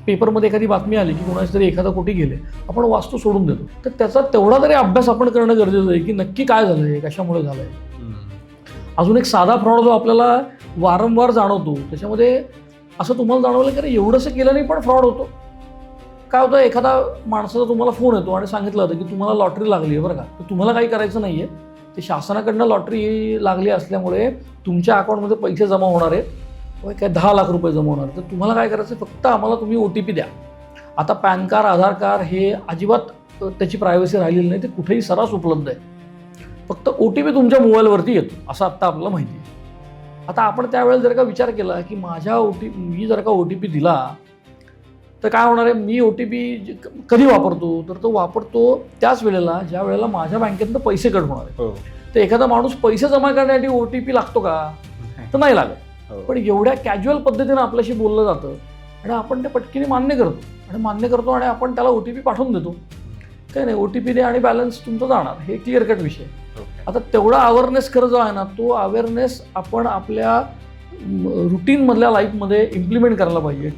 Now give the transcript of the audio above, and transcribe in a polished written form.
पेपरमध्ये एखादी बातमी आली की कोणाचे तरी 1,000 कोटी गेले, आपण वास्तू सोडून देतो. तर त्याचा तेवढा तरी अभ्यास आपण करणं गरजेचं आहे की नक्की काय झालं आहे, कशामुळे झालं आहे. अजून एक साधा फ्रॉड जो आपल्याला वारंवार जाणवतो, त्याच्यामध्ये असं तुम्हाला जाणवलं की अरे एवढंसं केल्याने पण फ्रॉड होतो. काय होतं, एखादा माणसाचा तुम्हाला फोन येतो आणि सांगितलं होतं की तुम्हाला लॉटरी लागली आहे बरं का, तर तुम्हाला काही करायचं नाही आहे. ते शासनाकडनं लॉटरी लागली असल्यामुळे तुमच्या अकाउंटमध्ये पैसे जमा होणार आहेत, काय 10 लाख रुपये जमा होणार. तर तुम्हाला काय करायचं, फक्त आम्हाला तुम्ही OTP द्या. आता पॅन कार्ड, आधार कार्ड हे अजिबात त्याची प्रायव्हसी राहिलेली नाही, ते कुठेही सर्रास उपलब्ध आहे. फक्त OTP तुमच्या मोबाईलवरती येतो असं आत्ता आपल्याला माहिती आहे. आता आपण त्यावेळेला जर का विचार केला की मी जर का OTP दिला तर काय होणार आहे, मी OTP कधी वापरतो, तर तो वापरतो त्याच वेळेला ज्या वेळेला माझ्या बँकेतनं पैसे कट होणार आहे. तर एखादा माणूस पैसे जमा करण्यासाठी OTP लागतो का, तर नाही लागत. पण एवढ्या कॅज्युअल पद्धतीनं आपल्याशी बोललं जातं आणि आपण ते पटकीने मान्य करतो आणि आपण त्याला OTP पाठवून देतो. काही नाही, OTP दे आणि बॅलन्स तुमचं जाणार, हे क्लिअर कट विषय. आता तेवढा अवेअरनेस खरं जो आहे ना, तो अवेअरनेस आपण आपल्या रुटीनमधल्या लाईफमध्ये इम्प्लिमेंट करायला पाहिजे.